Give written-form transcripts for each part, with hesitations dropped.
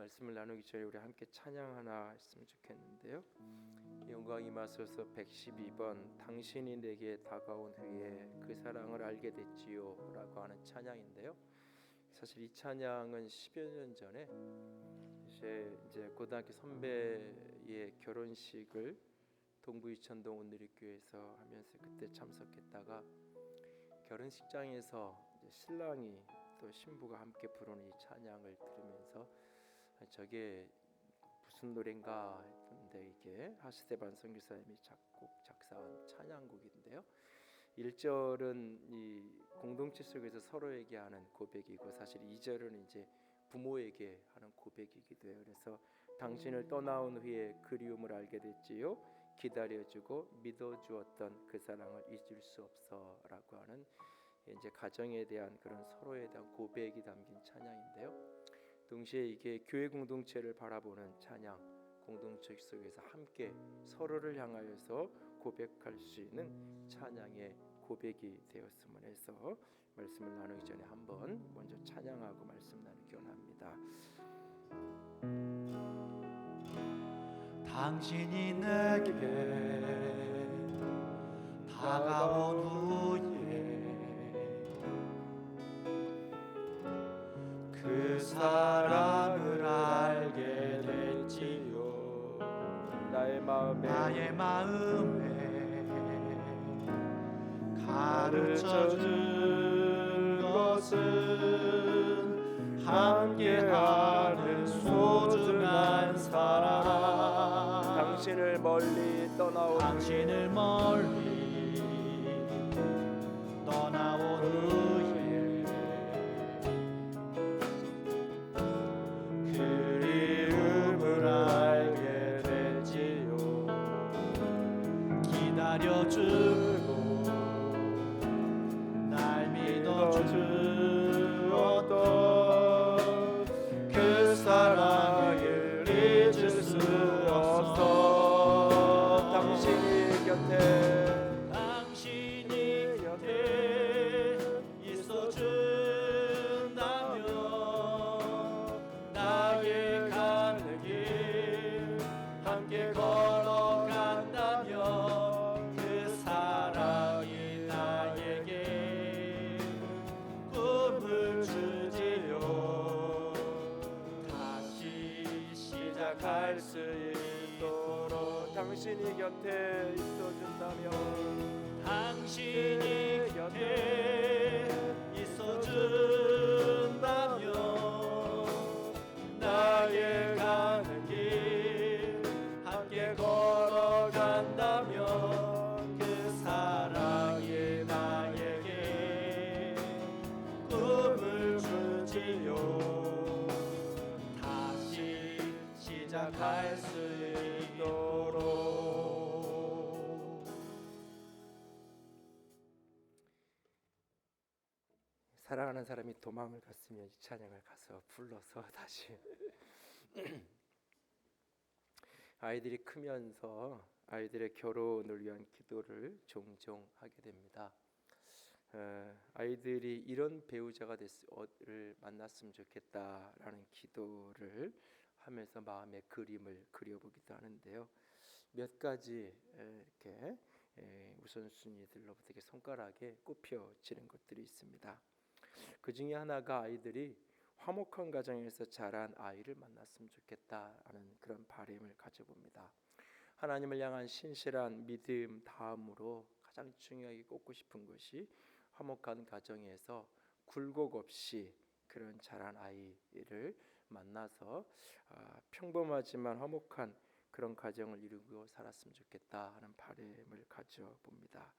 말씀을 나누기 전에 우리 함께 찬양 하나 했으면 좋겠는데요. 영광 임하소서 112번 당신이 내게 다가온 후에 그 사랑을 알게 됐지요 라고 하는 찬양인데요. 사실 이 찬양은 10여 년 전에 이제 고등학교 선배의 결혼식을 동부 이천동 온누리교회에서 하면서 그때 참석했다가 결혼식장에서 이제 신랑이 또 신부가 함께 부르는 이 찬양을 들으면서 저게 무슨 노래인가 했는데 이게 하시대반 선교사님이 작곡 작사한 찬양곡인데요. 1절은 이 공동체 속에서 서로에게 하는 고백이고 사실 2절은 이제 부모에게 하는 고백이기도 해요. 그래서 당신을 떠나온 후에 그리움을 알게 됐지요. 기다려주고 믿어주었던 그 사랑을 잊을 수 없어라고 하는 이제 가정에 대한 그런 서로에 대한 고백이 담긴 찬양인데요. 동시에 이게 교회 공동체를 바라보는 찬양, 공동체 속에서 함께 서로를 향하여서 고백할 수 있는 찬양의 고백이 되었으면 해서 말씀을 나누기 전에 한번 먼저 찬양하고 말씀 나누기 원합니다. 당신이 내게 다가온 후에 그 사랑을 알게 됐지요. 나의 마음에 가르쳐준 것은 함께하는 소중한 사랑. 당신을 멀리 떠나온 후에 그리움을 알게 됐지요. 기다려주고 날 믿어주었던 그 사랑을 잊을 수 없어. 당신이 곁에 있어준다면 나의 가는 길 함께 걸어간다면 그 사랑이 나에게 꿈을 주지요. 다시 시작할 수 있도록 당신이 곁에 있어준다면 당신이 곁에 있어준다면 나의 가는 길 함께 걸어간다면 그 사랑이 나에게 꿈을 주지요. 다시 시작할 수 있도록. 사랑하는 사람이 도망을 갔으면 이 찬양을 가서 불러서 다시 아이들이 크면서 아이들의 결혼을 위한 기도를 종종 하게 됩니다. 아이들이 이런 배우자가 를 만났으면 좋겠다라는 기도를 하면서 마음의 그림을 그려보기도 하는데요. 몇 가지 이렇게 우선순위들로부터 이렇게 손가락에 꼽혀지는 것들이 있습니다. 그 중에 하나가 아이들이 화목한 가정에서 자란 아이를 만났으면 좋겠다라는 그런 바람을 가져봅니다. 하나님을 향한 신실한 믿음 다음으로 가장 중요하게 꼽고 싶은 것이 화목한 가정에서 굴곡 없이 그런 자란 아이를 만나서 평범하지만 화목한 그런 가정을 이루고 살았으면 좋겠다 하는 바람을 가져봅니다.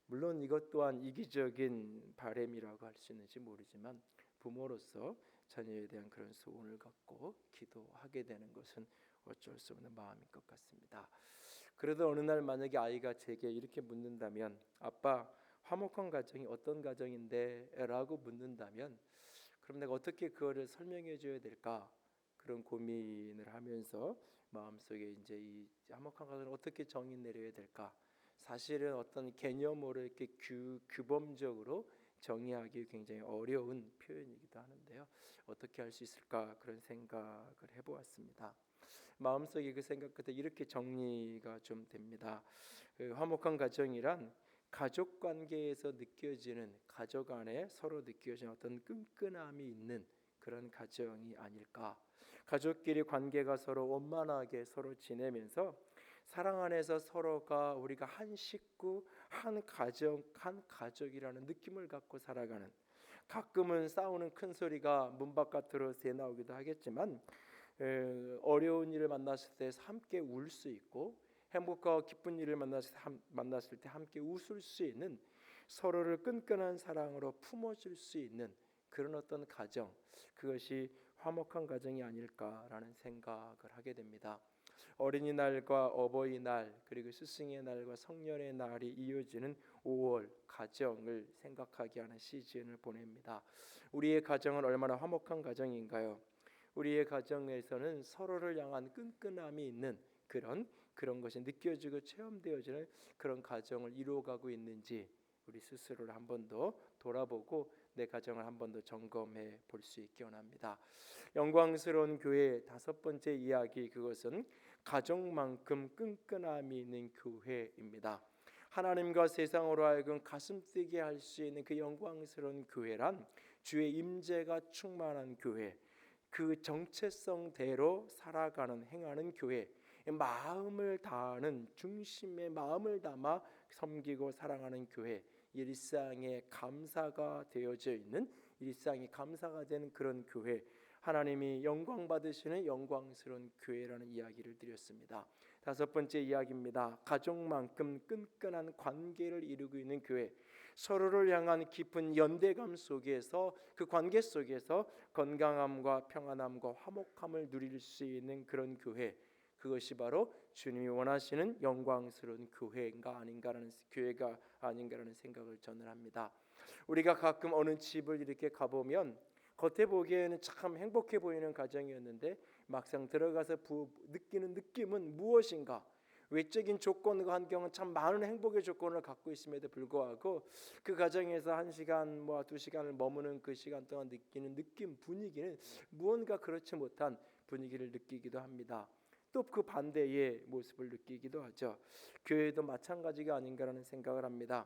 물론 이것 또한 이기적인 바람이라고 할 수 있는지 모르지만 부모로서 자녀에 대한 그런 소원을 갖고 기도하게 되는 것은 어쩔 수 없는 마음인 것 같습니다. 그래도 어느 날 만약에 아이가 제게 이렇게 묻는다면 아빠 화목한 가정이 어떤 가정인데? 라고 묻는다면 그럼 내가 어떻게 그거를 설명해 줘야 될까? 그런 고민을 하면서 마음속에 이제 이 화목한 가정을 어떻게 정의 내려야 될까? 사실은 어떤 개념으로 이렇게 규범적으로 정의하기 굉장히 어려운 표현이기도 하는데요. 어떻게 할 수 있을까 그런 생각을 해보았습니다. 마음속에 그 생각 끝에 이렇게 정리가 좀 됩니다. 그 화목한 가정이란 가족 관계에서 느껴지는 가족 안에 서로 느껴지는 어떤 끈끈함이 있는 그런 가정이 아닐까. 가족끼리 관계가 서로 원만하게 서로 지내면서 사랑 안에서 서로가 우리가 한 식구, 한 가정, 한 가족이라는 느낌을 갖고 살아가는, 가끔은 싸우는 큰 소리가 문 바깥으로 새 나오기도 하겠지만 어려운 일을 만났을 때 함께 울 수 있고 행복과 기쁜 일을 만났을 때 함께 웃을 수 있는, 서로를 끈끈한 사랑으로 품어줄 수 있는 그런 어떤 가정, 그것이 화목한 가정이 아닐까라는 생각을 하게 됩니다. 어린이날과 어버이날 그리고 스승의 날과 성년의 날이 이어지는 5월 가정을 생각하게 하는 시즌을 보냅니다. 우리의 가정은 얼마나 화목한 가정인가요? 우리의 가정에서는 서로를 향한 끈끈함이 있는 그런 것이 느껴지고 체험되어지는 그런 가정을 이루어가고 있는지 우리 스스로를 한 번 더 돌아보고 내 가정을 한 번 더 점검해 볼 수 있기 원합니다. 영광스러운 교회 다섯 번째 이야기, 그것은 가족만큼 끈끈함이 있는 교회입니다. 하나님과 세상으로 하여금 가슴 뛰게 할 수 있는 그 영광스러운 교회란 주의 임재가 충만한 교회, 그 정체성대로 살아가는 행하는 교회, 마음을 다하는 중심에 마음을 담아 섬기고 사랑하는 교회, 일상의 감사가 되어져 있는, 일상이 감사가 되는 그런 교회, 하나님이 영광 받으시는 영광스러운 교회라는 이야기를 드렸습니다. 다섯 번째 이야기입니다. 가족만큼 끈끈한 관계를 이루고 있는 교회, 서로를 향한 깊은 연대감 속에서, 그 관계 속에서 건강함과 평안함과 화목함을 누릴 수 있는 그런 교회, 그것이 바로 주님이 원하시는 영광스러운 교회가 아닌가라는 생각을 저는 합니다. 우리가 가끔 어느 집을 이렇게 가보면 겉에 보기에는 참 행복해 보이는 가정이었는데 막상 들어가서 느끼는 느낌은 무엇인가? 외적인 조건과 환경은 참 많은 행복의 조건을 갖고 있음에도 불구하고 그 가정에서 1시간 2시간을 머무는 그 시간 동안 느끼는 느낌, 분위기는 무언가 그렇지 못한 분위기를 느끼기도 합니다. 또 그 반대의 모습을 느끼기도 하죠. 교회도 마찬가지가 아닌가라는 생각을 합니다.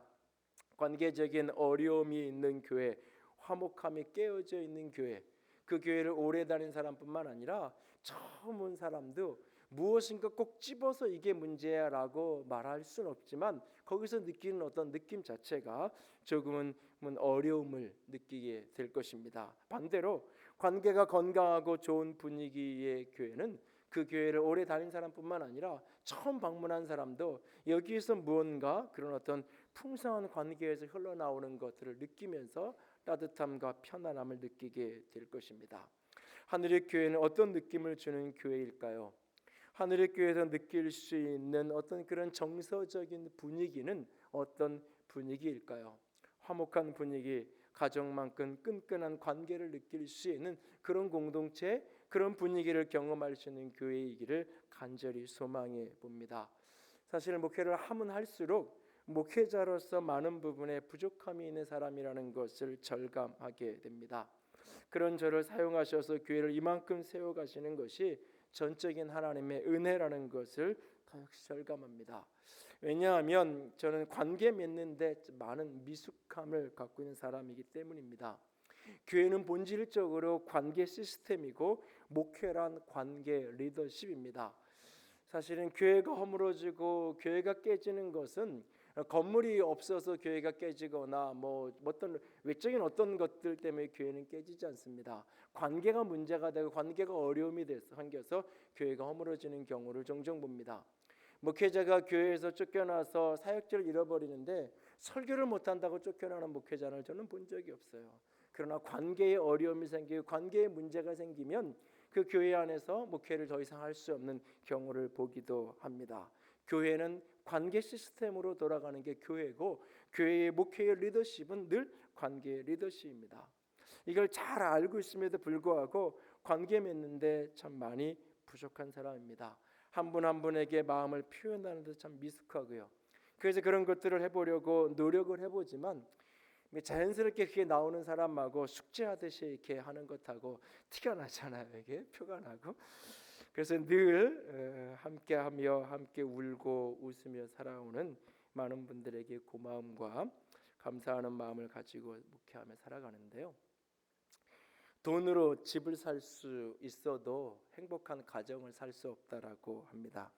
관계적인 어려움이 있는 교회, 화목함이 깨어져 있는 교회, 그 교회를 오래 다닌 사람뿐만 아니라 처음 온 사람도 무엇인가 꼭 집어서 이게 문제야라고 말할 수는 없지만 거기서 느끼는 어떤 느낌 자체가 조금은 어려움을 느끼게 될 것입니다. 반대로 관계가 건강하고 좋은 분위기의 교회는 그 교회를 오래 다닌 사람뿐만 아니라 처음 방문한 사람도 여기에서 무언가 그런 어떤 풍성한 관계에서 흘러나오는 것들을 느끼면서 따뜻함과 편안함을 느끼게 될 것입니다. 하늘의 교회는 어떤 느낌을 주는 교회일까요? 하늘의 교회에서 느낄 수 있는 어떤 그런 정서적인 분위기는 어떤 분위기일까요? 화목한 분위기, 가족만큼 끈끈한 관계를 느낄 수 있는 그런 공동체, 그런 분위기를 경험할 수 있는 교회이기를 간절히 소망해 봅니다. 사실 목회를 하면 할수록 목회자로서 많은 부분에 부족함이 있는 사람이라는 것을 절감하게 됩니다. 그런 저를 사용하셔서 교회를 이만큼 세워가시는 것이 전적인 하나님의 은혜라는 것을 더 역시 절감합니다. 왜냐하면 저는 관계 맺는데 많은 미숙함을 갖고 있는 사람이기 때문입니다. 교회는 본질적으로 관계 시스템이고 목회란 관계 리더십입니다. 사실은 교회가 허물어지고 교회가 깨지는 것은 건물이 없어서 교회가 깨지거나 어떤 외적인 어떤 것들 때문에 교회는 깨지지 않습니다. 관계가 문제가 되고 관계가 어려움이 생겨서 교회가 허물어지는 경우를 종종 봅니다. 목회자가 교회에서 쫓겨나서 사역지를 잃어버리는데 설교를 못한다고 쫓겨나는 목회자를 저는 본 적이 없어요. 그러나 관계에 어려움이 생기고 관계에 문제가 생기면 그 교회 안에서 목회를 더 이상 할 수 없는 경우를 보기도 합니다. 교회는 관계 시스템으로 돌아가는 게 교회고 교회의 목회의 리더십은 늘 관계 리더십입니다. 이걸 잘 알고 있음에도 불구하고 관계 맺는데 참 많이 부족한 사람입니다. 한 분 한 분에게 마음을 표현하는 데 참 미숙하고요. 그래서 그런 것들을 해보려고 노력을 해보지만 자연스럽게 그게 나오는 사람하고 숙제하듯이 이렇게 하는 것하고 티가 나잖아요. 이게 표가 나고. 그래서 늘 함께하며 함께 울고 웃으며 살아오는 많은 분들에게 고마움과 감사하는 마음을 가지고 목회하며 살아가는데요. 돈으로 집을 살 수 있어도 행복한 가정을 살 수 없다라고 합니다.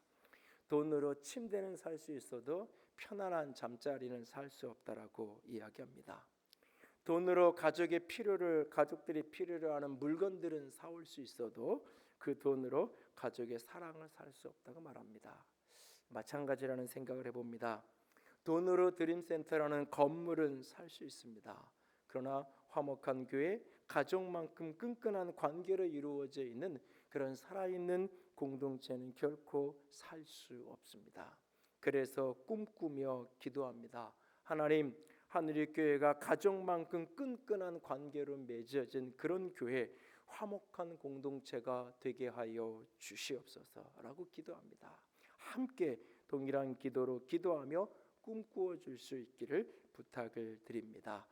돈으로 침대는 살 수 있어도 편안한 잠자리는 살 수 없다라고 이야기합니다. 돈으로 가족들이 필요로 하는 물건들은 사올 수 있어도 그 돈으로 가족의 사랑을 살 수 없다고 말합니다. 마찬가지라는 생각을 해봅니다. 돈으로 드림센터라는 건물은 살 수 있습니다. 그러나 화목한 교회, 가족만큼 끈끈한 관계로 이루어져 있는 그런 살아있는 공동체는 결코 살 수 없습니다. 그래서 꿈꾸며 기도합니다. 하나님, 하늘의 교회가 가족만큼 끈끈한 관계로 맺어진 그런 교회, 화목한 공동체가 되게 하여 주시옵소서라고 기도합니다. 함께 동일한 기도로 기도하며 꿈꾸어 줄 수 있기를 부탁을 드립니다.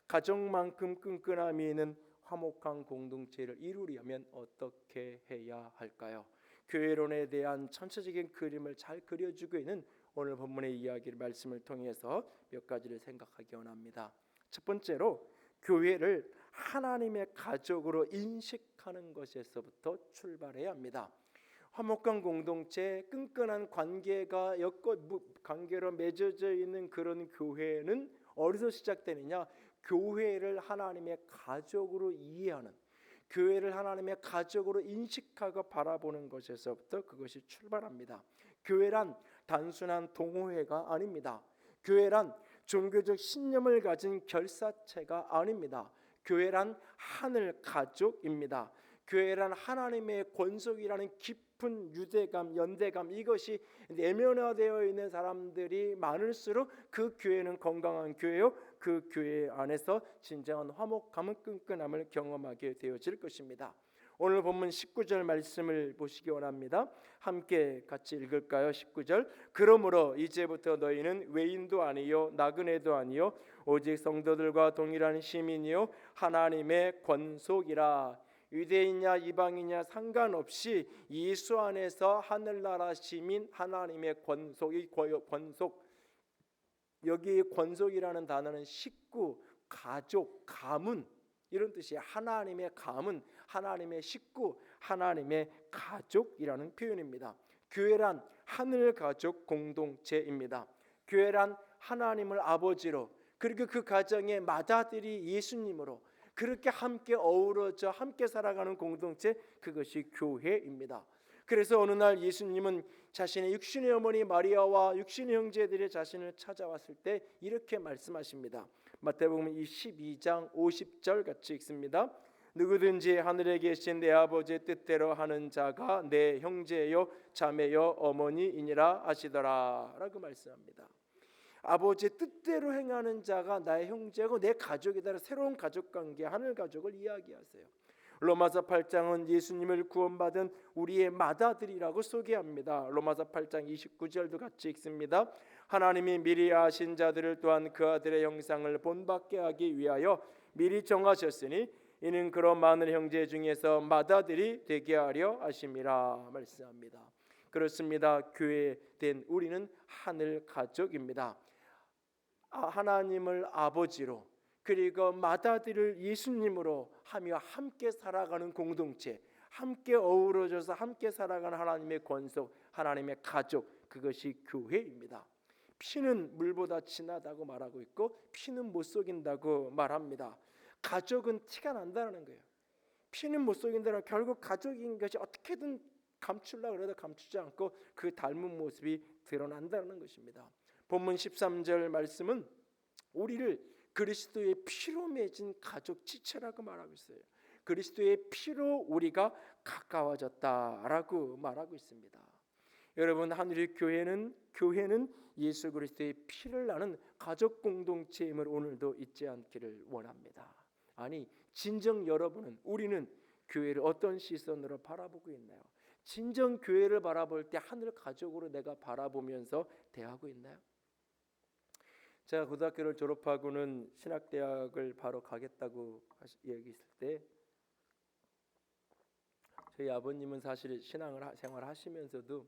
가족만큼 끈끈함이 있는 화목한 공동체를 이루려면 어떻게 해야 할까요? 교회론에 대한 전체적인 그림을 잘 그려주고 있는 오늘 본문의 이야기를 말씀을 통해서 몇 가지를 생각하기 원합니다. 첫 번째로 교회를 하나님의 가족으로 인식하는 것에서부터 출발해야 합니다. 화목한 공동체, 끈끈한 관계로 맺어져 있는 그런 교회는 어디서 시작되느냐? 교회를 하나님의 가족으로 이해하는, 교회를 하나님의 가족으로 인식하고 바라보는 것에서부터 그것이 출발합니다. 교회란 단순한 동호회가 아닙니다. 교회란 종교적 신념을 가진 결사체가 아닙니다. 교회란 하늘 가족입니다. 교회란 하나님의 권속이라는 깊은 유대감, 연대감, 이것이 내면화되어 있는 사람들이 많을수록 그 교회는 건강한 교회요, 그 교회 안에서 진정한 화목함은 끈끈함을 경험하게 되어질 것입니다. 오늘 본문 19절 말씀을 보시기 원합니다. 함께 같이 읽을까요? 19절. 그러므로 이제부터 너희는 외인도 아니요 나그네도 아니요 오직 성도들과 동일한 시민이요 하나님의 권속이라. 유대인이냐 이방이냐 상관없이 예수 안에서 하늘나라 시민, 하나님의 권속, 여기 권속이라는 단어는 식구, 가족, 가문 이런 뜻이에요. 하나님의 가문, 하나님의 식구, 하나님의 가족이라는 표현입니다. 교회란 하늘 가족 공동체입니다. 교회란 하나님을 아버지로, 그리고 그 가정의 맏아들이 예수님으로 그렇게 함께 어우러져 함께 살아가는 공동체, 그것이 교회입니다. 그래서 어느 날 예수님은 자신의 육신의 어머니 마리아와 육신의 형제들이 자신을 찾아왔을 때 이렇게 말씀하십니다. 마태복음 12장 50절 같이 읽습니다. 누구든지 하늘에 계신 내 아버지의 뜻대로 하는 자가 내 형제요 자매요 어머니이니라 하시더라 라고 말씀합니다. 아버지의 뜻대로 행하는 자가 나의 형제고 내 가족이다. 새로운 가족관계, 하늘 가족을 이야기하세요. 로마서 8장은 예수님을 구원받은 우리의 맏아들이라고 소개합니다. 로마서 8장 29절도 같이 읽습니다. 하나님이 미리 아신 자들을 또한 그 아들의 형상을 본받게 하기 위하여 미리 정하셨으니 이는 그런 많은 형제 중에서 맏아들이 되게 하려 하심이라 말씀합니다. 그렇습니다. 교회된 우리는 하늘 가족입니다. 하나님을 아버지로 그리고 맏아들을 예수님으로 하며 함께 살아가는 공동체, 함께 어우러져서 함께 살아가는 하나님의 권속, 하나님의 가족, 그것이 교회입니다. 피는 물보다 진하다고 말하고 있고 피는 못 속인다고 말합니다. 가족은 티가 난다는 거예요. 피는 못 속인다는 결국 가족인 것이 어떻게든 감추려고 해도 감추지 않고 그 닮은 모습이 드러난다는 것입니다. 본문 13절 말씀은 우리를 그리스도의 피로 맺은 가족 지체라고 말하고 있어요. 그리스도의 피로 우리가 가까워졌다라고 말하고 있습니다. 여러분, 하늘의 교회는 예수 그리스도의 피를 나는 가족 공동체임을 오늘도 잊지 않기를 원합니다. 아니, 진정 우리는 교회를 어떤 시선으로 바라보고 있나요? 진정 교회를 바라볼 때 하늘 가족으로 내가 바라보면서 대하고 있나요? 제가 고등학교를 졸업하고는 신학대학을 바로 가겠다고 얘기했을 때 저희 아버님은 사실 생활하시면서도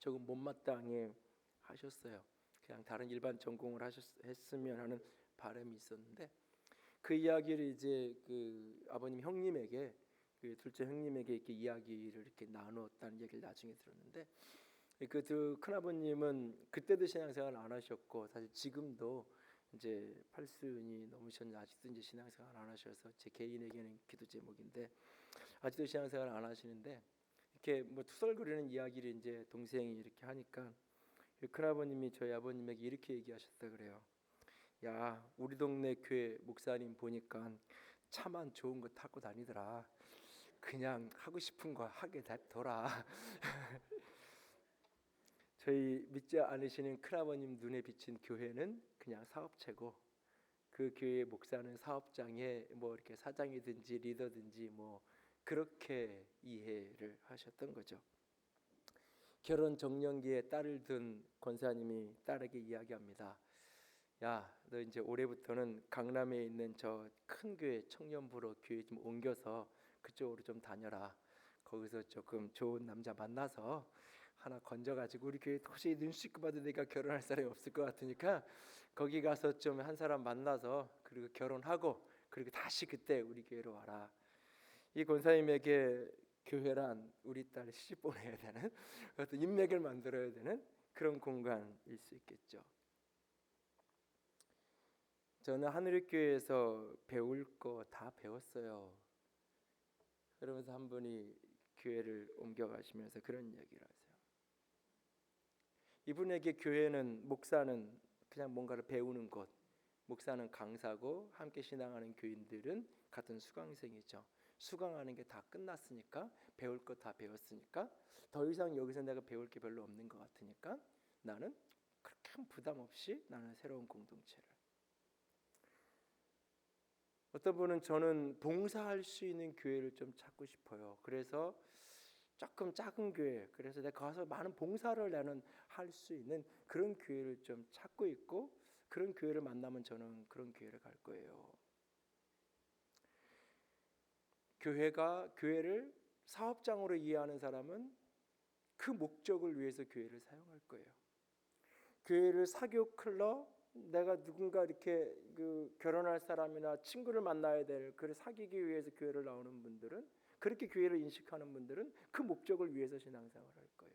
조금 못마땅해 하셨어요. 그냥 다른 일반 전공을 했으면 하는 바람이 있었는데 그 이야기를 이제 그 아버님 형님에게 그 둘째 형님에게 이렇게 이야기를 이렇게 나누었다는 얘기를 나중에 들었는데 그 큰아버님은 그때도 신앙생활 안 하셨고 사실 지금도 이제 80이 넘으셨는데 아직도 이제 신앙생활 안 하셔서 제 개인에게는 기도 제목인데 아직도 신앙생활 안 하시는데 이렇게 뭐 투덜거리는 이야기를 이제 동생이 이렇게 하니까 큰아버님이 저희 아버님에게 이렇게 얘기하셨다 그래요. 야, 우리 동네 교회 목사님 보니까 차만 좋은 거 타고 다니더라. 그냥 하고 싶은 거 하게 둬라. 저희 믿지 않으시는 큰아버님 눈에 비친 교회는 그냥 사업체고 그 교회 목사는 사업장에 뭐 이렇게 사장이든지 리더든지 뭐 그렇게 이해를 하셨던 거죠. 결혼 정년기에 딸을 둔 권사님이 딸에게 이야기합니다. 야, 너 이제 올해부터는 강남에 있는 저 큰 교회 청년부로 교회 좀 옮겨서 그쪽으로 좀 다녀라. 거기서 조금 좋은 남자 만나서 하나 건져가지고 우리 교회 도저히 눈씻고 봐도 내가 결혼할 사람이 없을 것 같으니까 거기 가서 좀 한 사람 만나서 그리고 결혼하고 그리고 다시 그때 우리 교회로 와라. 이 권사님에게 교회란 우리 딸 시집 보내야 되는 어떤 인맥을 만들어야 되는 그런 공간일 수 있겠죠. 저는 하늘교회에서 배울 거 다 배웠어요. 그러면서 한 분이 교회를 옮겨가시면서 그런 얘기를 하세요. 이분에게 교회는 목사는 그냥 뭔가를 배우는 곳, 목사는 강사고 함께 신앙하는 교인들은 같은 수강생이죠. 수강하는 게 다 끝났으니까 배울 거 다 배웠으니까 더 이상 여기서 내가 배울 게 별로 없는 것 같으니까 나는 그렇게 큰 부담 없이 나는 새로운 공동체를 어떤 분은 저는 봉사할 수 있는 교회를 좀 찾고 싶어요. 그래서 조금 작은 교회 그래서 내가 가서 많은 봉사를 나는 할 수 있는 그런 교회를 좀 찾고 있고 그런 교회를 만나면 저는 그런 교회를 갈 거예요. 교회를 사업장으로 이해하는 사람은 그 목적을 위해서 교회를 사용할 거예요. 교회를 사교 클럽 내가 누군가 이렇게 그 결혼할 사람이나 친구를 만나야 될 그를 사귀기 위해서 교회를 나오는 분들은 그렇게 교회를 인식하는 분들은 그 목적을 위해서 신앙생활을 할 거예요.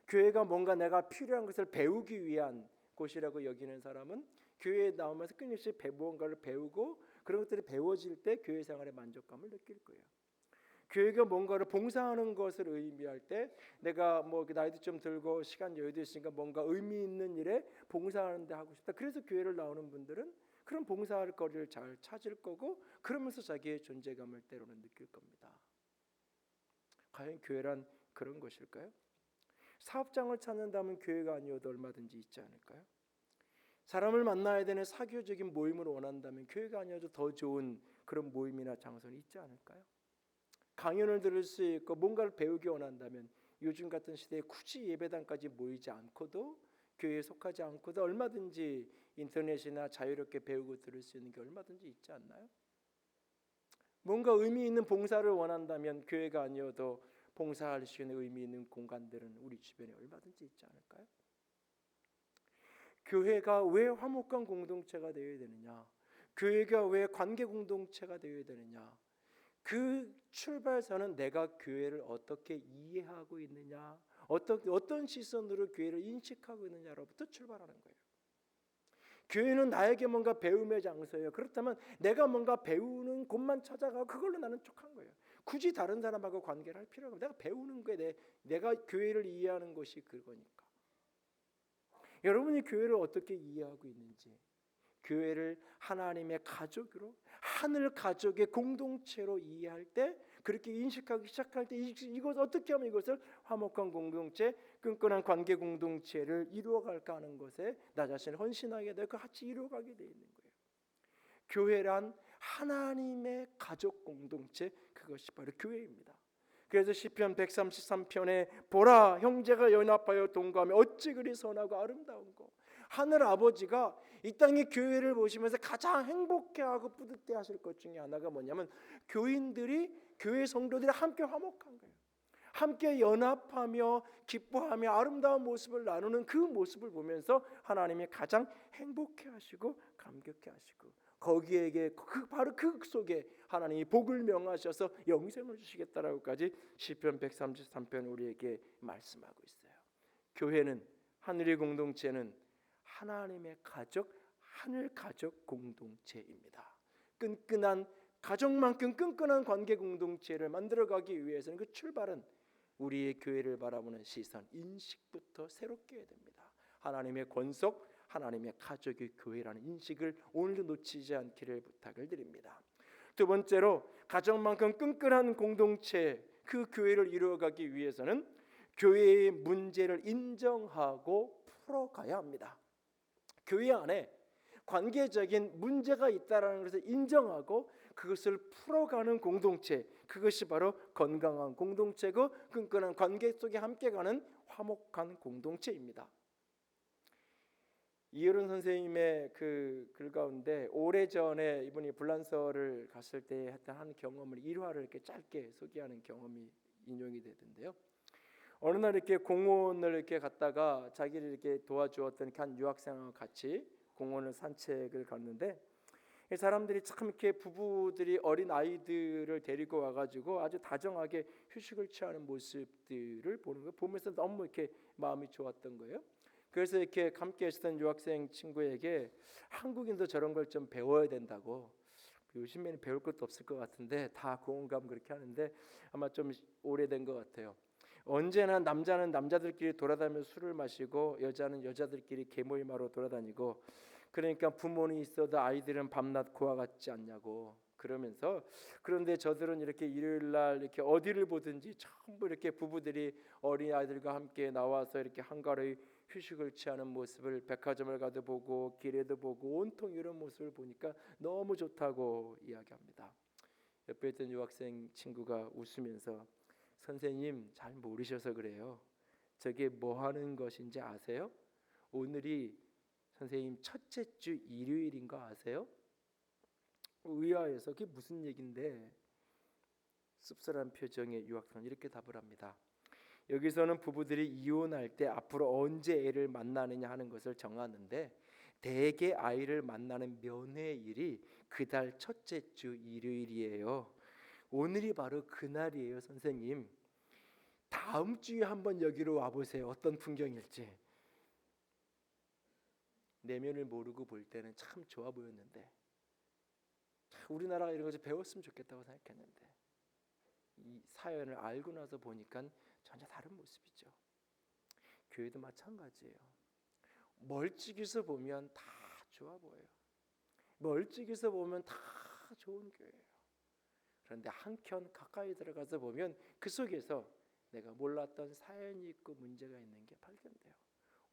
교회가 뭔가 내가 필요한 것을 배우기 위한 곳이라고 여기는 사람은 교회에 나오면서 끊임없이 무언가를 배우고 그런 것들이 배워질 때 교회 생활의 만족감을 느낄 거예요. 교회가 뭔가를 봉사하는 것을 의미할 때 내가 뭐 나이도 좀 들고 시간 여유도 있으니까 뭔가 의미 있는 일에 봉사하는 데 하고 싶다. 그래서 교회를 나오는 분들은 그런 봉사할 거리를 잘 찾을 거고 그러면서 자기의 존재감을 때로는 느낄 겁니다. 과연 교회란 그런 것일까요? 사업장을 찾는다면 교회가 아니어도 얼마든지 있지 않을까요? 사람을 만나야 되는 사교적인 모임을 원한다면 교회가 아니어도 더 좋은 그런 모임이나 장소는 있지 않을까요? 강연을 들을 수 있고 뭔가를 배우기 원한다면 요즘 같은 시대에 굳이 예배당까지 모이지 않고도 교회에 속하지 않고도 얼마든지 인터넷이나 자유롭게 배우고 들을 수 있는 게 얼마든지 있지 않나요? 뭔가 의미 있는 봉사를 원한다면 교회가 아니어도 봉사할 수 있는 의미 있는 공간들은 우리 주변에 얼마든지 있지 않을까요? 교회가 왜 화목한 공동체가 되어야 되느냐? 교회가 왜 관계 공동체가 되어야 되느냐? 그 출발선은 내가 교회를 어떻게 이해하고 있느냐, 어떤 시선으로 교회를 인식하고 있느냐로부터 출발하는 거예요. 교회는 나에게 뭔가 배움의 장소예요. 그렇다면 내가 뭔가 배우는 곳만 찾아가고 그걸로 나는 족한 거예요. 굳이 다른 사람하고 관계를 할 필요가 없어요. 내가 배우는 거에 내가 교회를 이해하는 것이 그거니까. 여러분이 교회를 어떻게 이해하고 있는지, 교회를 하나님의 가족으로 하늘 가족의 공동체로 이해할 때 그렇게 인식하기 시작할 때 이것 어떻게 하면 이것을 화목한 공동체, 끈끈한 관계 공동체를 이루어갈까 하는 것에 나 자신을 헌신하게 되고 같이 이루어가게 돼 있는 거예요. 교회란 하나님의 가족 공동체, 그것이 바로 교회입니다. 그래서 시편 133편에 보라 형제가 연합하여 동거하며 어찌 그리 선하고 아름다운고 하늘 아버지가 이 땅의 교회를 보시면서 가장 행복해하고 뿌듯해하실 것 중에 하나가 뭐냐면 교인들이, 교회 성도들이 함께 화목한 거예요. 함께 연합하며 기뻐하며 아름다운 모습을 나누는 그 모습을 보면서 하나님이 가장 행복해하시고 감격해하시고, 거기에게 바로 그 속에 하나님이 복을 명하셔서 영생을 주시겠다라고까지 시편 133편 우리에게 말씀하고 있어요. 교회는, 하늘의 공동체는 하나님의 가족, 하늘 가족 공동체입니다. 끈끈한 가족만큼 끈끈한 관계 공동체를 만들어가기 위해서는 그 출발은 우리의 교회를 바라보는 시선, 인식부터 새롭게 해야 됩니다. 하나님의 권속, 하나님의 가족의 교회라는 인식을 오늘도 놓치지 않기를 부탁을 드립니다. 두 번째로, 가정만큼 끈끈한 공동체, 그 교회를 이루어가기 위해서는 교회의 문제를 인정하고 풀어가야 합니다. 교회 안에 관계적인 문제가 있다는 것을 인정하고 그것을 풀어가는 공동체, 그것이 바로 건강한 공동체고 끈끈한 관계 속에 함께 가는 화목한 공동체입니다. 이효른 선생님의 그 글 가운데 오래전에 이분이 불란서를 갔을 때 했던 한 경험을, 일화를 이렇게 짧게 소개하는 경험이 인용이 되던데요. 어느 날 이렇게 공원을 이렇게 갔다가 자기를 이렇게 도와주었던 한 유학생과 같이 공원을 산책을 갔는데, 이 사람들이 참 이렇게 부부들이 어린 아이들을 데리고 와가지고 아주 다정하게 휴식을 취하는 모습들을 보는 거 보면서 너무 이렇게 마음이 좋았던 거예요. 그래서 이렇게 함께 있었던 유학생 친구에게 한국인도 저런 걸 좀 배워야 된다고, 요즘에는 배울 것도 없을 것 같은데 다 공원 가면 그렇게 하는데 아마 좀 오래된 것 같아요. 언제나 남자는 남자들끼리 돌아다니며 술을 마시고 여자는 여자들끼리 개모임하러 돌아다니고, 그러니까 부모는 있어도 아이들은 밤낮 고와 같지 않냐고 그러면서, 그런데 저들은 이렇게 일요일 날 이렇게 어디를 보든지 전부 이렇게 부부들이 어린 아이들과 함께 나와서 이렇게 한가로이 휴식을 취하는 모습을 백화점을 가도 보고 길에도 보고 온통 이런 모습을 보니까 너무 좋다고 이야기합니다. 옆에 있던 유학생 친구가 웃으면서, 선생님 잘 모르셔서 그래요. 저게 뭐 하는 것인지 아세요? 오늘이 선생님 첫째 주 일요일인 거 아세요? 의아해서 그게 무슨 얘긴데, 씁쓸한 표정의 유학생은 이렇게 답을 합니다. 여기서는 부부들이 이혼할 때 앞으로 언제 애를 만나느냐 하는 것을 정하는데, 대개 아이를 만나는 면회일이 그달 첫째 주 일요일이에요. 오늘이 바로 그날이에요. 선생님, 다음 주에 한번 여기로 와보세요. 어떤 풍경일지. 내면을 모르고 볼 때는 참 좋아 보였는데, 우리나라가 이런 것을 배웠으면 좋겠다고 생각했는데, 이 사연을 알고 나서 보니까 전혀 다른 모습이죠. 교회도 마찬가지예요. 멀찍이서 보면 다 좋아 보여요. 멀찍이서 보면 다 좋은 교회예요. 그런데 한켠 가까이 들어가서 보면 그 속에서 내가 몰랐던 사연이 있고 문제가 있는 게 발견돼요.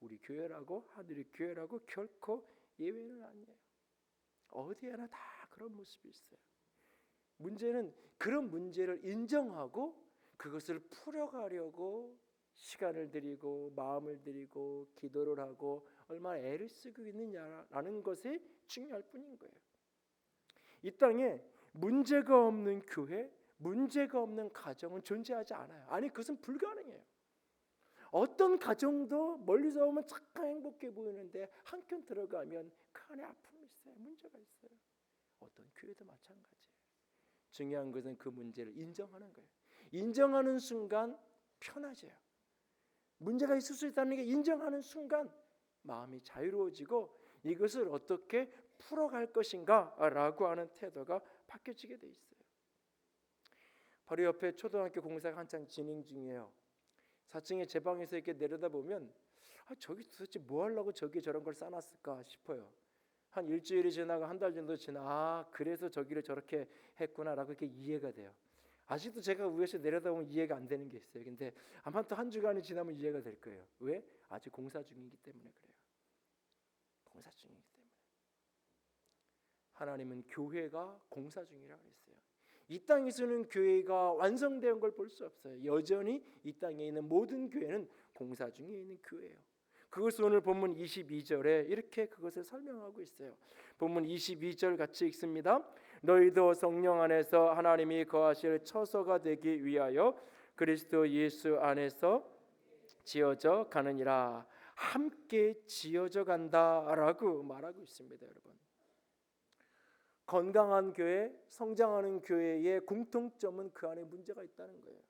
우리 교회라고, 하늘의 교회라고 결코 예외는 아니에요. 어디에나 다 그런 모습이 있어요. 문제는 그런 문제를 인정하고 그것을 풀어가려고 시간을 들이고 마음을 들이고 기도를 하고 얼마나 애를 쓰고 있느냐라는 것이 중요할 뿐인 거예요. 이 땅에 문제가 없는 교회, 문제가 없는 가정은 존재하지 않아요. 아니, 그것은 불가능해요. 어떤 가정도 멀리서 보면 착한 행복해 보이는데 한켠 들어가면 그 안에 아픔이 있어요. 문제가 있어요. 어떤 교회도 마찬가지예요. 중요한 것은 그 문제를 인정하는 거예요. 인정하는 순간 편해져요. 문제가 있을 수 있다는 게 인정하는 순간 마음이 자유로워지고 이것을 어떻게 풀어갈 것인가 라고 하는 태도가 바뀌어지게 돼 있어요. 바로 옆에 초등학교 공사가 한창 진행 중이에요. 4층에 제 방에서 이렇게 내려다보면 저기 도대체 뭐 하려고 저기 저런 걸 쌓아놨을까 싶어요. 한 일주일이 지나고 한 달 정도 지나 그래서 저기를 저렇게 했구나라고 이렇게 이해가 돼요. 아직도 제가 위에서 내려다보면 이해가 안 되는 게 있어요. 근데 아마 또 한 주간이 지나면 이해가 될 거예요. 왜? 아직 공사 중이기 때문에 그래요. 공사 중이기 때문에. 하나님은 교회가 공사 중이라고 했어요. 이 땅에서는 교회가 완성된 걸 볼 수 없어요. 여전히 이 땅에 있는 모든 교회는 공사 중에 있는 교회예요. 그것을 오늘 본문 22절에 이렇게 그것을 설명하고 있어요. 본문 22절 같이 읽습니다. 너희도 성령 안에서 하나님이 거하실 처소가 되기 위하여 그리스도 예수 안에서 지어져 가느니라. 함께 지어져 간다라고 말하고 있습니다. 여러분, 건강한 교회, 성장하는 교회의 공통점은 그 안에 문제가 있다는 거예요.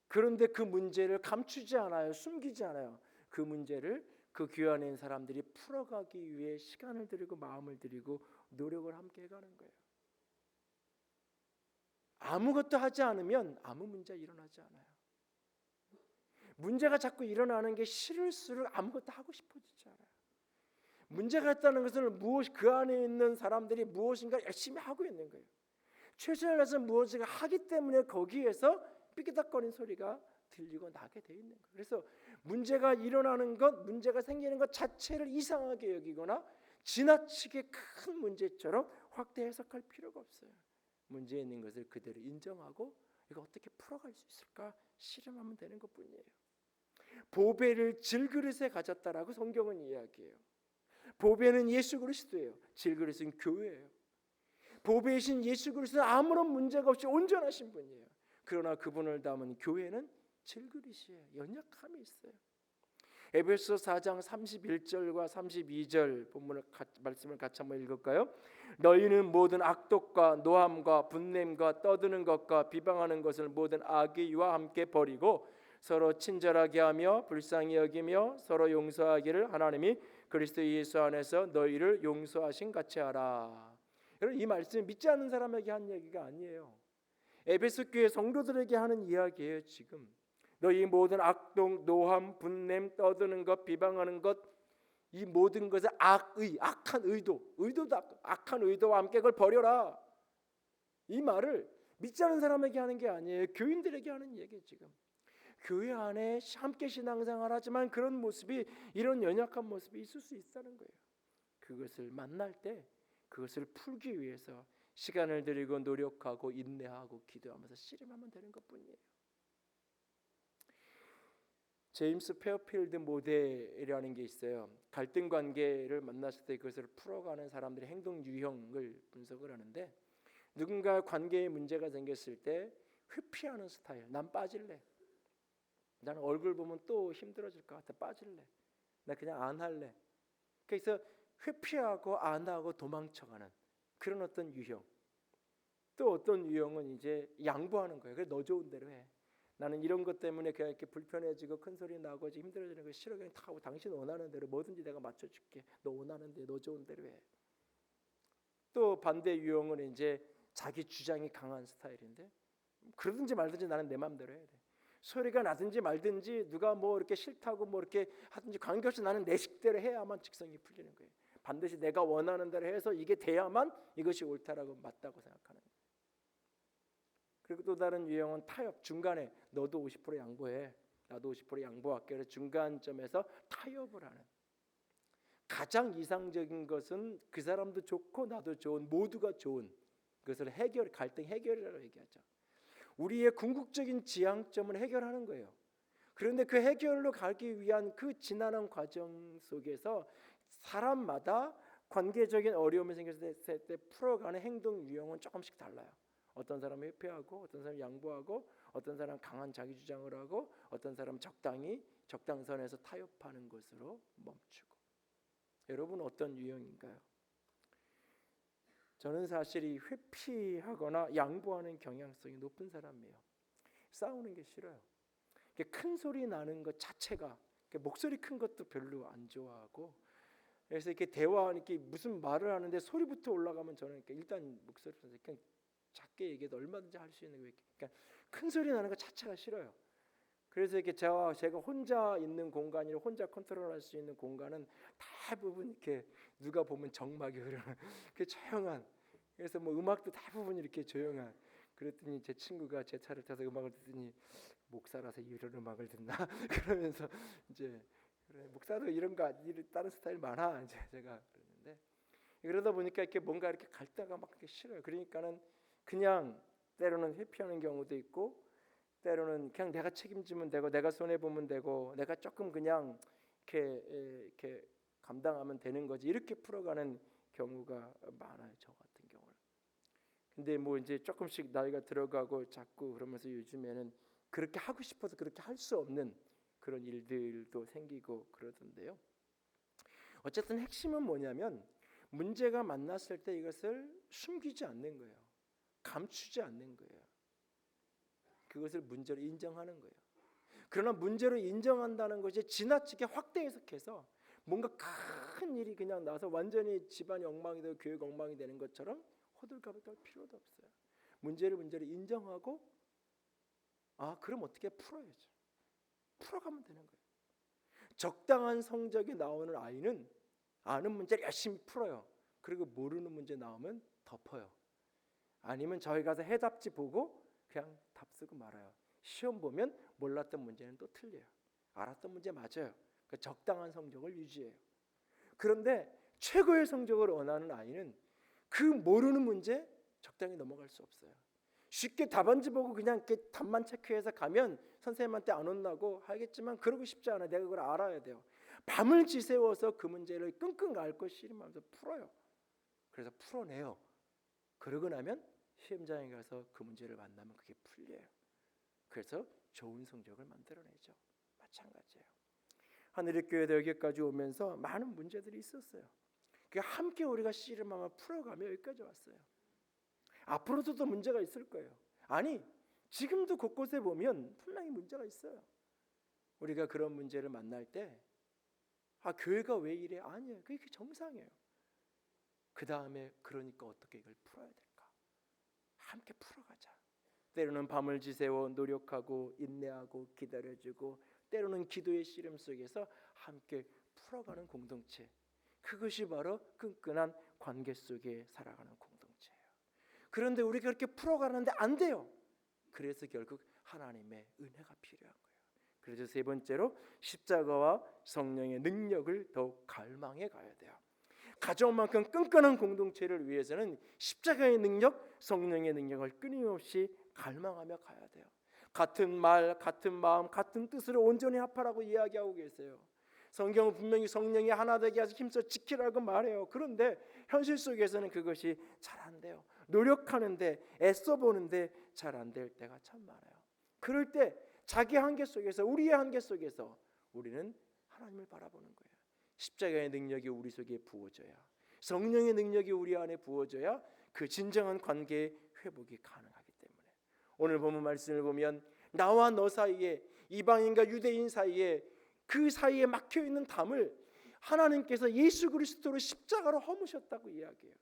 그런데 그 문제를 감추지 않아요. 숨기지 않아요. 그 문제를 그 교회 안에 있는 사람들이 풀어가기 위해 시간을 들이고 마음을 들이고 노력을 함께 해가는 거예요. 아무것도 하지 않으면 아무 문제 일어나지 않아요. 문제가 자꾸 일어나는 게 싫을수록 아무것도 하고 싶어지지 않아요. 문제가 있다는 것은 그 안에 있는 사람들이 무엇인가 열심히 하고 있는 거예요. 최선을 다해서 무엇인가 하기 때문에 거기에서 삐끼덕거리는 소리가 들리고 나게 돼 있는 거예요. 그래서 문제가 일어나는 것, 문제가 생기는 것 자체를 이상하게 여기거나 지나치게 큰 문제처럼 확대 해석할 필요가 없어요. 문제 있는 것을 그대로 인정하고 이거 어떻게 풀어갈 수 있을까 실험하면 되는 것뿐이에요. 보배를 질그릇에 가졌다라고 성경은 이야기해요. 보배는 예수 그리스도예요. 질그릇은 교회예요. 보배이신 예수 그리스도는 아무런 문제가 없이 온전하신 분이에요. 그러나 그분을 담은 교회는 질그릇이에요. 연약함이 있어요. 에베소 4장 31절과 32절 본문을 말씀을 같이 한번 읽을까요? 너희는 모든 악독과 노함과 분냄과 떠드는 것과 비방하는 것을 모든 악의와 함께 버리고 서로 친절하게 하며 불쌍히 여기며 서로 용서하기를 하나님이 그리스도 예수 안에서 너희를 용서하신 같이 하라. 여러분, 이 말씀은 믿지 않는 사람에게 한 얘기가 아니에요. 에베소 교회 성도들에게 하는 이야기예요. 지금 너희 모든 악독, 노함, 분냄, 떠드는 것, 비방하는 것, 이 모든 것을 악한 의도도 악한 의도와 함께 그걸 버려라. 이 말을 믿지 않는 사람에게 하는 게 아니에요. 교인들에게 하는 얘기예요. 지금 교회 안에 함께 신앙생활 하지만 그런 모습이, 이런 연약한 모습이 있을 수 있다는 거예요. 그것을 만날 때 그것을 풀기 위해서 시간을 들이고 노력하고 인내하고 기도하면서 씨름하면 되는 것뿐이에요. 제임스 페어필드 모델이라는 게 있어요. 갈등 관계를 만났을 때 그것을 풀어가는 사람들의 행동 유형을 분석을 하는데, 누군가 관계에 문제가 생겼을 때 회피하는 스타일. 난 빠질래. 나는 얼굴 보면 또 힘들어질 것 같아. 빠질래. 나 그냥 안 할래. 그래서 회피하고 안 하고 도망쳐가는 그런 어떤 유형. 또 어떤 유형은 이제 양보하는 거예요. 그래, 너 좋은 대로 해. 나는 이런 것 때문에 그냥 이렇게 불편해지고 큰 소리 나고 힘들어지는 거 싫어. 그냥 타고 당신 원하는 대로 뭐든지 내가 맞춰줄게. 너 원하는 대, 너 좋은 대로 해. 또 반대 유형은 이제 자기 주장이 강한 스타일인데, 그러든지 말든지 나는 내 마음대로 해야 돼. 소리가 나든지 말든지 누가 뭐 이렇게 싫다고 뭐 이렇게 하든지 관계없이 나는 내 식대로 해야만 직성이 풀리는 거예요. 반드시 내가 원하는 대로 해서 이게 돼야만 이것이 옳다라고 맞다고 생각하는 거예요. 그리고 또 다른 유형은 타협, 중간에 너도 50% 양보해, 나도 50% 양보할게. 그래서 중간점에서 타협을 하는. 가장 이상적인 것은 그 사람도 좋고 나도 좋은, 모두가 좋은 그것을 갈등 해결이라고 얘기하죠. 우리의 궁극적인 지향점은 해결하는 거예요. 그런데 그 해결로 가기 위한 그 지난한 과정 속에서 사람마다 관계적인 어려움이 생겼을 때 풀어가는 행동 유형은 조금씩 달라요. 어떤 사람은 회피하고, 어떤 사람은 양보하고, 어떤 사람은 강한 자기 주장을 하고, 어떤 사람은 적당선에서 타협하는 것으로 멈추고. 여러분 어떤 유형인가요? 저는 사실 이 회피하거나 양보하는 경향성이 높은 사람이에요. 싸우는 게 싫어요. 큰 소리 나는 것 자체가, 목소리 큰 것도 별로 안 좋아하고, 그래서 이렇게 이렇게 무슨 말을 하는데 소리부터 올라가면 저는 일단 목소리부터 그냥 작게 얘기해도 얼마든지 할 수 있는 거예요. 그러니까 큰 소리 나는 것 자체가 싫어요. 그래서 이렇게 제가 혼자 있는 공간이, 혼자 컨트롤할 수 있는 공간은 대부분 이렇게 누가 보면 정막이 흐르는 그 조용한. 그래서 뭐 음악도 대부분 이렇게 조용한. 그랬더니 제 친구가 제 차를 타서 음악을 듣더니 목사라서 이런 음악을 듣나 그러면서 이제 그래, 목사도 이런 거 다른 스타일 많아 이제 제가 그랬는데, 그러다 보니까 이렇게 뭔가 이렇게 갈 때가 막 이렇게 싫어요. 그러니까는 그냥 때로는 회피하는 경우도 있고, 때로는 그냥 내가 책임지면 되고 내가 손해 보면 되고 내가 조금 그냥 이렇게 감당하면 되는 거지 이렇게 풀어가는 경우가 많아요. 저 같은 경우는. 근데 뭐 이제 조금씩 나이가 들어가고 자꾸 그러면서 요즘에는 그렇게 하고 싶어서 그렇게 할 수 없는 그런 일들도 생기고 그러던데요. 어쨌든 핵심은 뭐냐면 문제가 만났을 때 이것을 숨기지 않는 거예요. 감추지 않는 거예요. 그것을 문제로 인정하는 거예요. 그러나 문제로 인정한다는 것이 지나치게 확대 해석해서 뭔가 큰 일이 그냥 나서 완전히 집안이 엉망이 되고 교회가 엉망이 되는 것처럼 호들갑을 떨 필요도 없어요. 문제를 인정하고 그럼 어떻게 풀어야죠. 풀어가면 되는 거예요. 적당한 성적이 나오는 아이는 아는 문제를 열심히 풀어요. 그리고 모르는 문제 나오면 덮어요. 아니면 저희 가서 해답지 보고 그냥 답 쓰고 말아요. 시험 보면 몰랐던 문제는 또 틀려요. 알았던 문제 맞아요. 그러니까 적당한 성적을 유지해요. 그런데 최고의 성적을 원하는 아이는 그 모르는 문제 적당히 넘어갈 수 없어요. 쉽게 답안지 보고 그냥 이렇게 답만 체크해서 가면 선생님한테 안 혼나고 하겠지만 그러고 싶지 않아요. 내가 그걸 알아야 돼요. 밤을 지새워서 그 문제를 끙끙 앓고 씨름하면서 풀어요. 그래서 풀어내요. 그러고 나면 시험장에 가서 그 문제를 만나면 그게 풀려요. 그래서 좋은 성적을 만들어내죠. 마찬가지예요. 하늘의 교회도 여기까지 오면서 많은 문제들이 있었어요. 함께 우리가 씨름하며 풀어가며 여기까지 왔어요. 앞으로도 또 문제가 있을 거예요. 아니 지금도 곳곳에 보면 분명히 문제가 있어요. 우리가 그런 문제를 만날 때 교회가 왜 이래? 아니에요. 그게 정상이에요. 그 다음에 그러니까 어떻게 이걸 풀어야 될까? 함께 풀어가자. 때로는 밤을 지새워 노력하고 인내하고 기다려주고 때로는 기도의 씨름 속에서 함께 풀어가는 공동체. 그것이 바로 끈끈한 관계 속에 살아가는 공동체예요. 그런데 우리가 그렇게 풀어가는데 안 돼요. 그래서 결국 하나님의 은혜가 필요한 거예요. 그래서 세 번째로 십자가와 성령의 능력을 더욱 갈망해 가야 돼요. 가족만큼 끈끈한 공동체를 위해서는 십자가의 능력, 성령의 능력을 끊임없이 갈망하며 가야 돼요. 같은 말, 같은 마음, 같은 뜻을 온전히 합하라고 이야기하고 계세요. 성경은 분명히 성령이 하나 되게 하시 힘써 지키라고 말해요. 그런데 현실 속에서는 그것이 잘 안 돼요. 노력하는데 애써 보는데 잘 안 될 때가 참 많아요. 그럴 때 자기 한계 속에서 우리의 한계 속에서 우리는 하나님을 바라보는 거예요. 십자가의 능력이 우리 속에 부어져야 성령의 능력이 우리 안에 부어져야 그 진정한 관계의 회복이 가능하기 때문에 오늘 본문 말씀을 보면 나와 너 사이에 이방인과 유대인 사이에 그 사이에 막혀있는 담을 하나님께서 예수 그리스도로 십자가로 허무셨다고 이야기해요.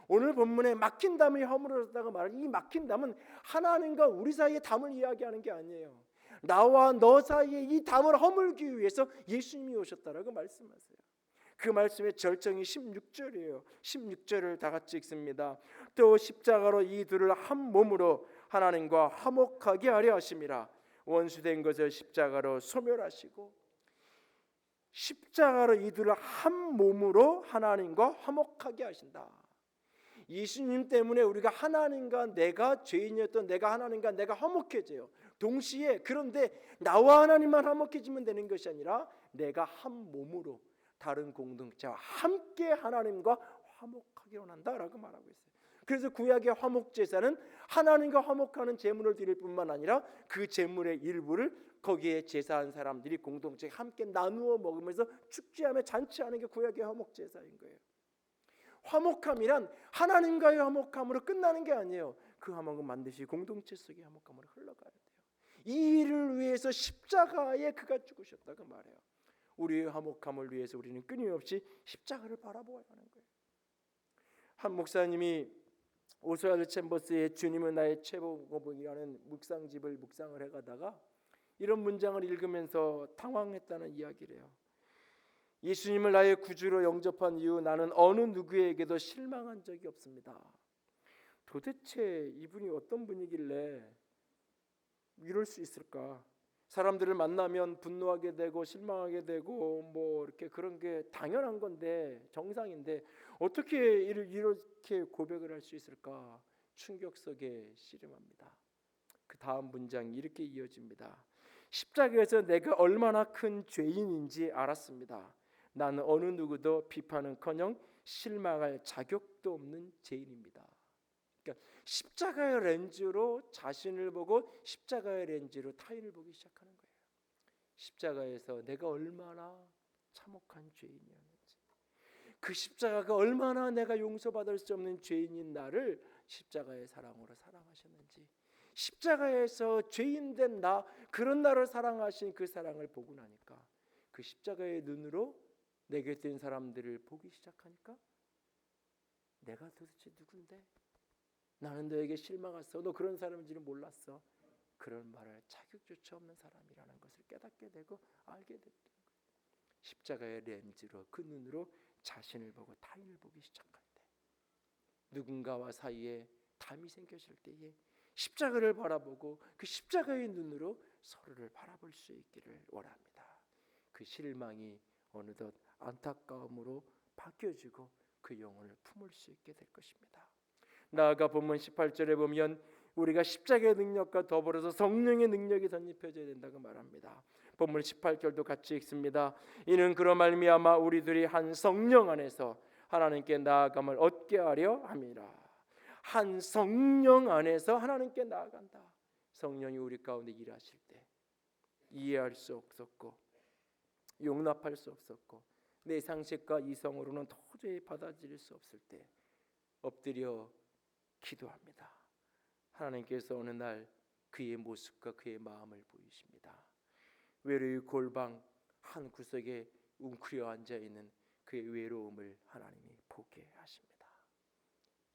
오늘 본문에 막힌 담이 허물어졌다고 말하는 이 막힌 담은 하나님과 우리 사이의 담을 이야기하는 게 아니에요. 나와 너 사이에 이 담을 허물기 위해서 예수님이 오셨다라고 말씀하세요. 그 말씀의 절정이 16절이에요. 16절을 다 같이 읽습니다. 또 십자가로 이 둘을 한 몸으로 하나님과 화목하게 하려 하심이라. 원수된 것을 십자가로 소멸하시고 십자가로 이 둘을 한 몸으로 하나님과 화목하게 하신다. 예수님 때문에 우리가 하나님과 내가 죄인이었던 내가 하나님과 내가 화목해져요. 동시에 그런데 나와 하나님만 화목해지면 되는 것이 아니라 내가 한 몸으로 다른 공동체와 함께 하나님과 화목하게 원한다라고 말하고 있어요. 그래서 구약의 화목제사는 하나님과 화목하는 제물을 드릴 뿐만 아니라 그 제물의 일부를 거기에 제사한 사람들이 공동체에 함께 나누어 먹으면서 축제하며 잔치하는 게 구약의 화목제사인 거예요. 화목함이란 하나님과의 화목함으로 끝나는 게 아니에요. 그 화목은 반드시 공동체 속의 화목함으로 흘러가야 돼요. 이 일을 위해서 십자가에 그가 죽으셨다고 말해요. 우리의 화목함을 위해서 우리는 끊임없이 십자가를 바라보아야 하는 거예요. 한 목사님이 오스왈드 챔버스의 주님은 나의 최고봉이라는 묵상집을 묵상을 해가다가 이런 문장을 읽으면서 당황했다는 이야기를 해요. 예수님을 나의 구주로 영접한 이후 나는 어느 누구에게도 실망한 적이 없습니다. 도대체 이분이 어떤 분이길래 이럴 수 있을까? 사람들을 만나면 분노하게 되고 실망하게 되고 뭐 이렇게 그런 게 당연한 건데 정상인데 어떻게 이렇게 고백을 할 수 있을까? 충격 속에 씨름합니다. 그 다음 문장이 이렇게 이어집니다. 십자가에서 내가 얼마나 큰 죄인인지 알았습니다. 나는 어느 누구도 비판은커녕 실망할 자격도 없는 죄인입니다. 그러니까 십자가의 렌즈로 자신을 보고 십자가의 렌즈로 타인을 보기 시작하는 거예요. 십자가에서 내가 얼마나 참혹한 죄인이었는지, 그 십자가가 얼마나 내가 용서받을 수 없는 죄인인 나를 십자가의 사랑으로 사랑하셨는지, 십자가에서 죄인된 나, 그런 나를 사랑하신 그 사랑을 보고 나니까 그 십자가의 눈으로 내게 된 사람들을 보기 시작하니까 내가 도대체 누군데? 나는 너에게 실망했어. 너 그런 사람인지는 몰랐어. 그런 말할 자격조차 없는 사람이라는 것을 깨닫게 되고 알게 됐던 거예요. 십자가의 렌즈로, 그 눈으로 자신을 보고 타인을 보기 시작할 때, 누군가와 사이에 담이 생겼을 때에 십자가를 바라보고 그 십자가의 눈으로 서로를 바라볼 수 있기를 원합니다. 그 실망이 어느덧 안타까움으로 바뀌어지고 그 영혼을 품을 수 있게 될 것입니다. 나아가 본문 18절에 보면 우리가 십자가의 능력과 더불어서 성령의 능력이 덧입혀져야 된다고 말합니다. 본문 18절도 같이 읽습니다. 이는 그로 말미암아 우리들이 한 성령 안에서 하나님께 나아감을 얻게 하려 함이라. 한 성령 안에서 하나님께 나아간다. 성령이 우리 가운데 일하실 때 이해할 수 없었고 용납할 수 없었고 내 상식과 이성으로는 도저히 받아들일 수 없을 때 엎드려 기도합니다. 하나님께서 어느 날 그의 모습과 그의 마음을 보이십니다. 외로이 골방 한 구석에 웅크려 앉아있는 그의 외로움을 하나님이 보게 하십니다.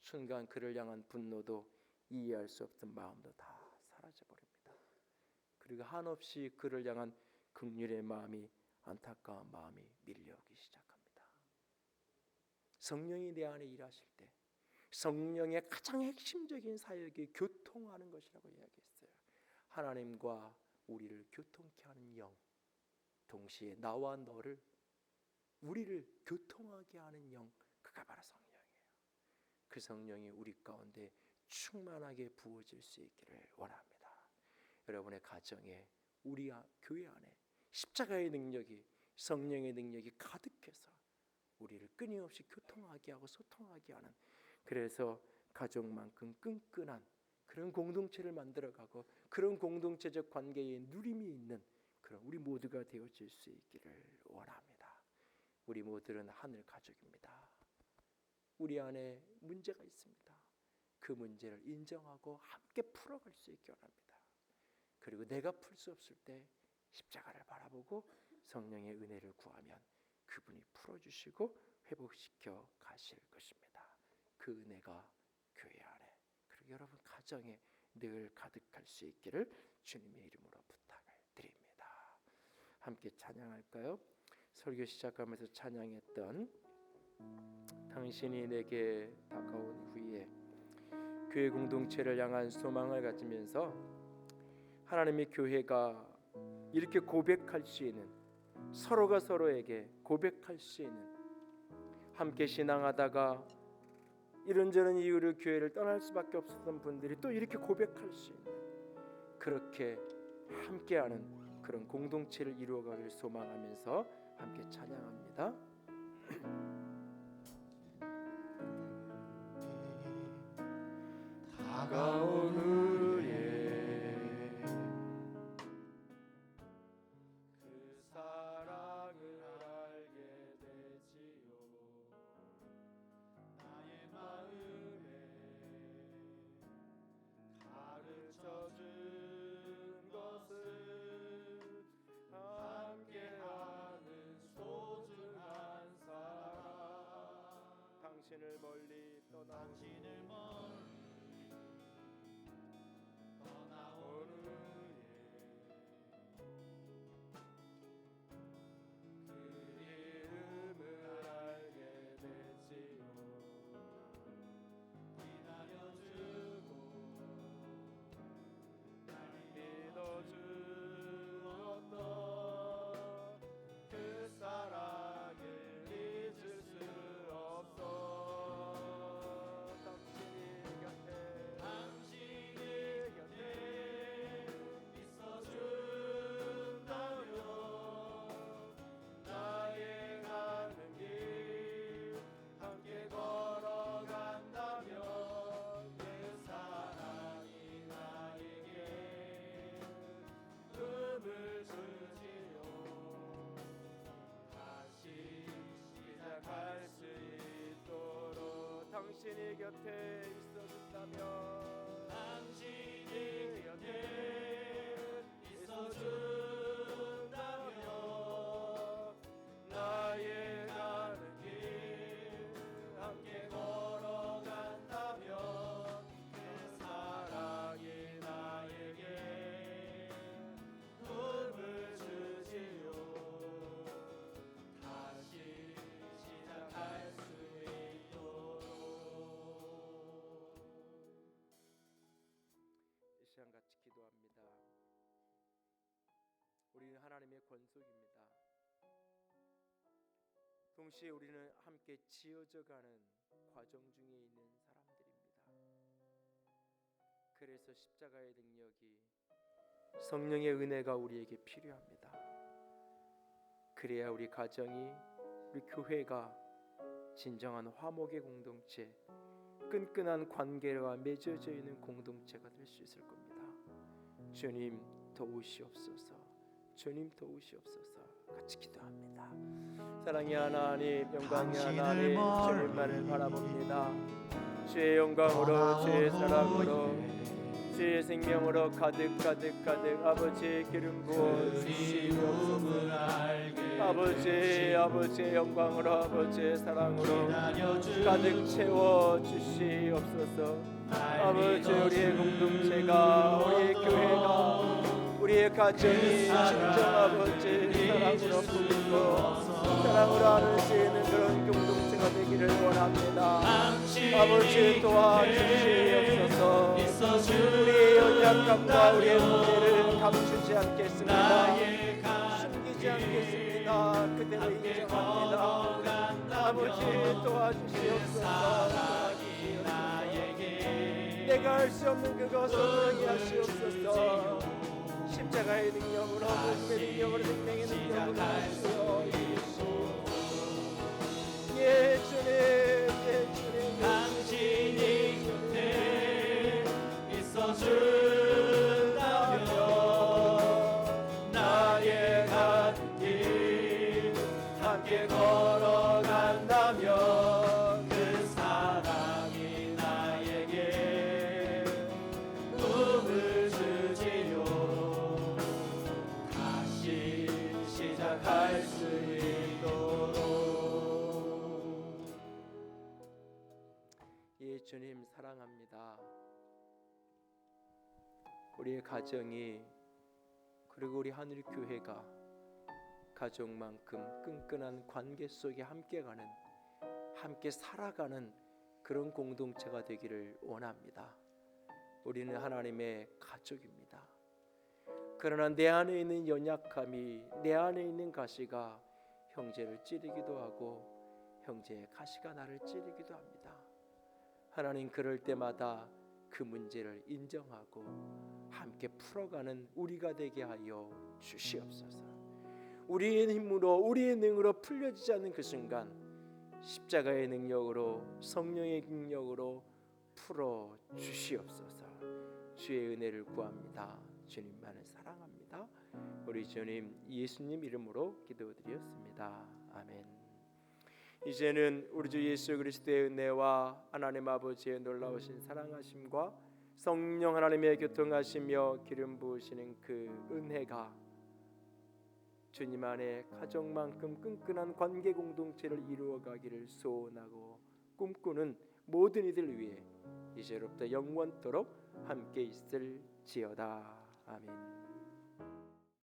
순간 그를 향한 분노도 이해할 수 없던 마음도 다 사라져버립니다. 그리고 한없이 그를 향한 긍휼의 마음이, 안타까운 마음이 밀려오기 시작합니다. 성령이 내 안에 일하실 때 성령의 가장 핵심적인 사역이 교통하는 것이라고 이야기했어요. 하나님과 우리를 교통케 하는 영, 동시에 나와 너를, 우리를 교통하게 하는 영, 그가 바로 성령이에요. 그 성령이 우리 가운데 충만하게 부어질 수 있기를 원합니다. 여러분의 가정에, 우리 교회 안에 십자가의 능력이, 성령의 능력이 가득해서 우리를 끊임없이 교통하게 하고 소통하게 하는, 그래서 가족만큼 끈끈한 그런 공동체를 만들어가고 그런 공동체적 관계에 누림이 있는 그런 우리 모두가 되어질 수 있기를 원합니다. 우리 모두는 하늘 가족입니다. 우리 안에 문제가 있습니다. 그 문제를 인정하고 함께 풀어갈 수 있기 원합니다. 그리고 내가 풀 수 없을 때 십자가를 바라보고 성령의 은혜를 구하면 그분이 풀어주시고 회복시켜 가실 것입니다. 그 은혜가 교회 안에, 그리고 여러분 가정에 늘 가득할 수 있기를 주님의 이름으로 부탁을 드립니다. 함께 찬양할까요? 설교 시작하면서 찬양했던 당신이 내게 다가온 후에 교회 공동체를 향한 소망을 가지면서 하나님의 교회가 이렇게 고백할 수 있는, 서로가 서로에게 고백할 수 있는, 함께 신앙하다가 이런저런 이유로 교회를 떠날 수밖에 없었던 분들이 또 이렇게 고백할 수 있는, 그렇게 함께하는 그런 공동체를 이루어가길 소망하면서 함께 찬양합니다. 다가온 후에 그 사랑을 알게 되지요. 나의 마음에 가르쳐준 것은 함께하는 소중한 사랑. 당신을 멀리 떠나온 당신이 곁에 있어준다면 당신이 곁에 있어준다면 나의 가는 길 함께 걸어간다면 그 사랑이 나에게 꿈을 주지요. 다시 시작할 수 있도록. 이 시간 같이 기도합니다. 우리는 하나님의 권속입니다. 동시에 우리는 함께 지어져가는 과정 중에 있는 사람들입니다. 그래서 십자가의 능력이, 성령의 은혜가 우리에게 필요합니다. 그래야 우리 가정이, 우리 교회가 진정한 화목의 공동체, 끈끈한 관계와 맺어져 있는 공동체가 될 수 있을 겁니다. 주님 도우시옵소서. 주님 도우시옵소서. 같이 기도합니다. 사랑의 하나님, 영광의 하나님, 주님만을 바라봅니다. 주의 영광으로, 주의 사랑으로, 주의 생명으로 가득 아버지의 기름 부어 주시옵소서. 아버지의 영광으로, 아버지의 사랑으로 가득 채워 주시옵소서. 아버지, 우리의 공동체가, 우리의 교회가, 우리의 가정이 진정 아버지 사랑으로 부르고 사랑으로 하늘 수 있는 그런 공동체가 되기를 원합니다. 아버지, 도와주시옵소서. 우리의 연약함과 우리의 문제를 감추지 않겠습니다. 숨기지 않겠습니다. 그대로 인정합니다. 아버지, 도와주시옵소서. 내가 할 수 없는 그것을 능히 하시옵소서. 십자가의 능력으로, 복음의 능력으로, 생명의 능력으로 하시오. 예 주님, 예 주님, 당신이 곁에 있어준다면 나의 가는 길 함께 걸어간다면 그 사랑이 나에게 꿈을 주지요. 다시 시작할 수 있도록. 예 주님, 사랑합니다. 우리의 가정이, 그리고 우리 하늘교회가 가족만큼 끈끈한 관계 속에 함께 가는, 함께 살아가는 그런 공동체가 되기를 원합니다. 우리는 하나님의 가족입니다. 그러나 내 안에 있는 연약함이, 내 안에 있는 가시가 형제를 찌르기도 하고 형제의 가시가 나를 찌르기도 합니다. 하나님, 그럴 때마다 그 문제를 인정하고 함께 풀어가는 우리가 되게 하여 주시옵소서. 우리의 힘으로, 우리의 능으로 풀려지지 않는 그 순간 십자가의 능력으로, 성령의 능력으로 풀어 주시옵소서. 주의 은혜를 구합니다. 주님만을 사랑합니다. 우리 주님 예수님 이름으로 기도드렸습니다. 아멘. 이제는 우리 주 예수 그리스도의 은혜와 하나님 아버지의 놀라우신 사랑하심과 성령 하나님의 교통하시며 기름 부으시는 그 은혜가 주님 안에 가정만큼 끈끈한 관계 공동체를 이루어가기를 소원하고 꿈꾸는 모든 이들 위해 이제로부터 영원토록 함께 있을지어다. 아멘.